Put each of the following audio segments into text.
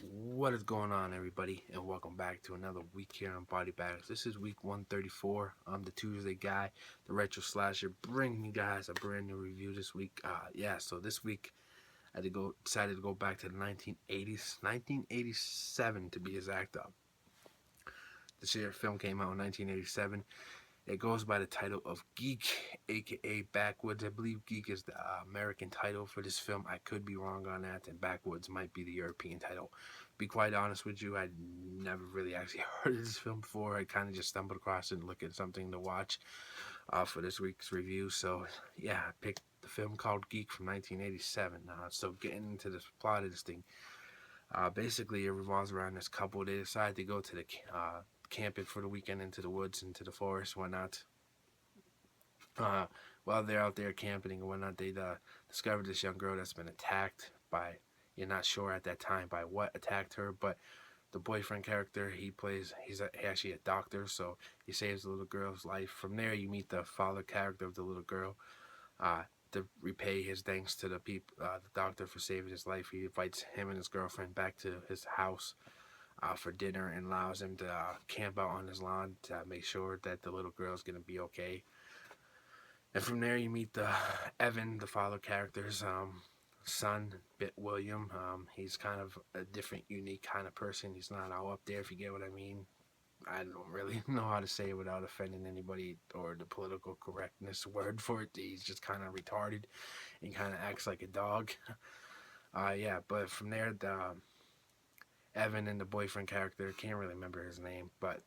What is going on, everybody, and welcome back to another week here on Body Battles. This is week 134. I'm the Tuesday guy, the retro slasher, bringing you guys a brand new review this week. So this week I decided to go back to the 1980s, 1987 to be exact. This year film came out in 1987. It goes by the title of GEEK, aka Backwoods. I believe GEEK is the American title for this film. I could be wrong on that, and Backwoods might be the European title. Be quite honest with you, I'd never really actually heard of this film before. I kind of just stumbled across it and looked at something to watch for this week's review. So, yeah, I picked the film called Geek from 1987. So, getting into the plot of this thing, basically it revolves around this couple. They decide to go to the camping for the weekend into the woods, into the forest, whatnot. Uh, while they're out there camping and whatnot, they discover this young girl that's been attacked by, you're not sure at that time by what attacked her, but the boyfriend character he plays, he's actually a doctor, so he saves the little girl's life. From there, you meet the father character of the little girl. Uh, to repay his thanks to the doctor for saving his life, he invites him and his girlfriend back to his house for dinner and allows him to camp out on his lawn to make sure that the little girl's gonna be okay. And from there, you meet Evan, the father character's son, Bit William. He's kind of a different, unique kind of person. He's not all up there, if you get what I mean. I don't really know how to say it without offending anybody or the political correctness word for it. He's just kind of retarded and kind of acts like a dog. But from there, Evan and the boyfriend character, can't really remember his name, but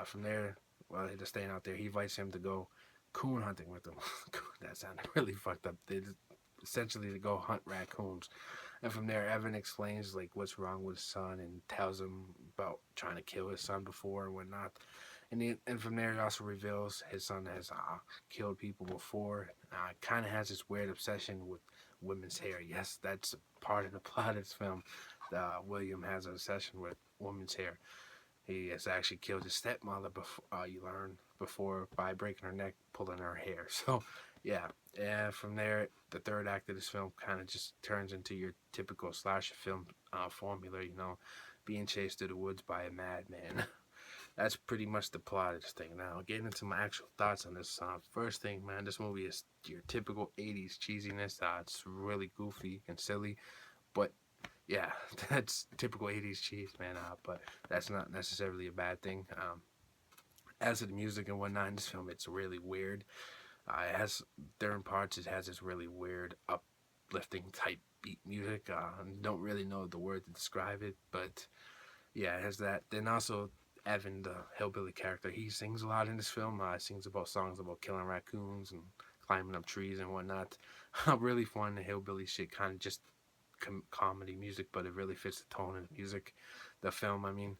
from there, while they're staying out there, he invites him to go coon hunting with him. That sounded really fucked up. They just, essentially to go hunt raccoons. And from there, Evan explains like what's wrong with his son and tells him about trying to kill his son before and whatnot. And from there, he also reveals his son has killed people before. Kind of has this weird obsession with women's hair. Yes, that's part of the plot of this film. William has an obsession with women's hair. He has actually killed his stepmother before, you learn, before by breaking her neck, pulling her hair. So, yeah. And from there, the third act of this film kind of just turns into your typical slasher film formula, being chased through the woods by a madman. That's pretty much the plot of this thing. Now, getting into my actual thoughts on this. First thing, man, this movie is your typical 80s cheesiness. It's really goofy and silly, but yeah, that's typical 80s cheese, man. But that's not necessarily a bad thing. As to the music and whatnot in this film, it's really weird. It has during parts, it has this really weird, uplifting type beat music. Don't really know the word to describe it, but yeah, it has that. Then also Evan, the hillbilly character, he sings a lot in this film. He sings about songs about killing raccoons and climbing up trees and whatnot. Really fun. The hillbilly shit kind of just comedy music, but it really fits the tone of the music, the film. I mean,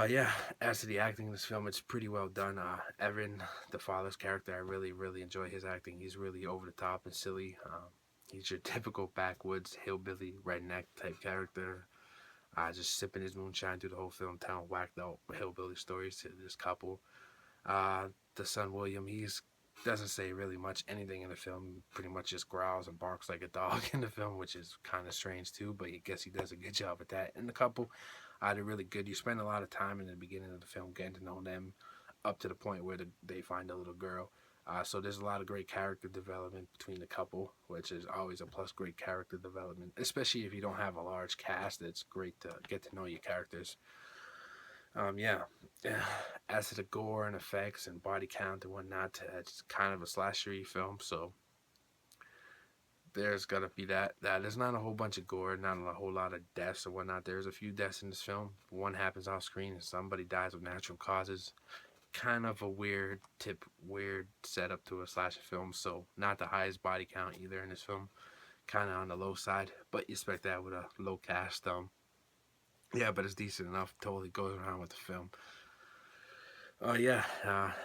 yeah. As to the acting in this film, it's pretty well done. Evan, the father's character, I really, really enjoy his acting. He's really over the top and silly. He's your typical backwoods hillbilly redneck type character. Just sipping his moonshine through the whole film, telling whacked out hillbilly stories to this couple. The son William, he's doesn't say really much anything in the film. Pretty much just growls and barks like a dog in the film, which is kind of strange too. But I guess he does a good job at that. And the couple, they're really good. You spend a lot of time in the beginning of the film getting to know them, up to the point where they find a little girl. So there's a lot of great character development between the couple, which is always a plus. Great character development, especially if you don't have a large cast. It's great to get to know your characters. Yeah. As to the gore and effects and body count and whatnot, it's kind of a slashery film, so there's gotta be that. There's not a whole bunch of gore, not a whole lot of deaths or whatnot. There's a few deaths in this film. One happens off screen, and somebody dies of natural causes. Kind of a weird setup to a slasher film. So not the highest body count either in this film. Kind of on the low side, but you expect that with a low cast. Yeah, but it's decent enough. Totally goes around with the film. Yeah.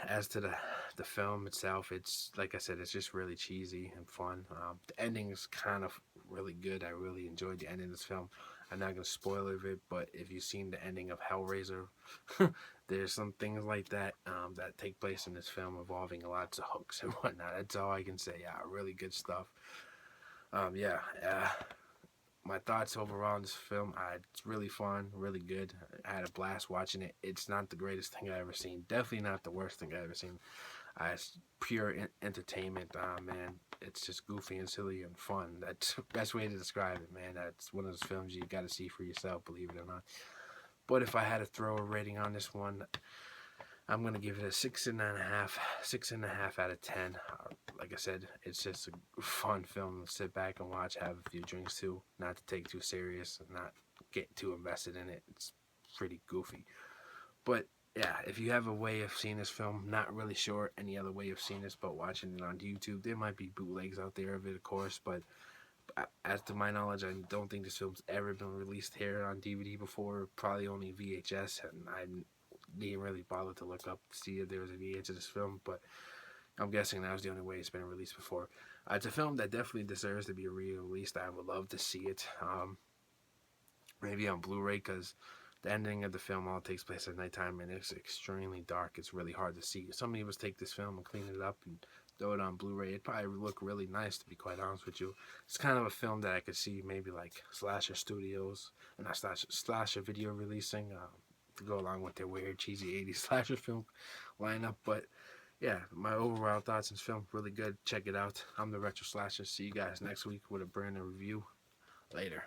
As to the film itself, it's like I said, it's just really cheesy and fun. The ending is kind of really good. I really enjoyed the ending of this film. I'm not gonna spoil it, but if you've seen the ending of Hellraiser, there's some things like that that take place in this film involving lots of hooks and whatnot. That's all I can say. Yeah, really good stuff. Yeah. my thoughts overall on this film, it's really fun, really good. I had a blast watching it. It's not the greatest thing I ever seen. Definitely not the worst thing I ever seen. It's pure entertainment. Man, it's just goofy and silly and fun. That's the best way to describe it, man. That's one of those films you got to see for yourself, believe it or not. But if I had to throw a rating on this one, I'm gonna give it a 6.5, 6.5 out of 10. Like I said, it's just a fun film to sit back and watch, have a few drinks too, not to take too serious, and not get too invested in it. It's pretty goofy, but yeah, if you have a way of seeing this film, not really sure any other way of seeing this, but watching it on YouTube, there might be bootlegs out there of it, of course, but as to my knowledge, I don't think this film's ever been released here on DVD before. Probably only VHS, and I didn't really bother to look up to see if there was a VHS of this film, but I'm guessing that was the only way it's been released before. It's a film that definitely deserves to be re-released. I would love to see it, maybe on Blu-ray, because the ending of the film all takes place at nighttime and it's extremely dark. It's really hard to see. Somebody must take this film and clean it up and throw it on Blu-ray. It'd probably look really nice, to be quite honest with you. It's kind of a film that I could see maybe like Slasher Studios and not Slasher Video releasing to go along with their weird cheesy 80s slasher film lineup. But yeah, my overall thoughts on this film, really good. Check it out. I'm the Retro Slasher. See you guys next week with a brand new review. Later.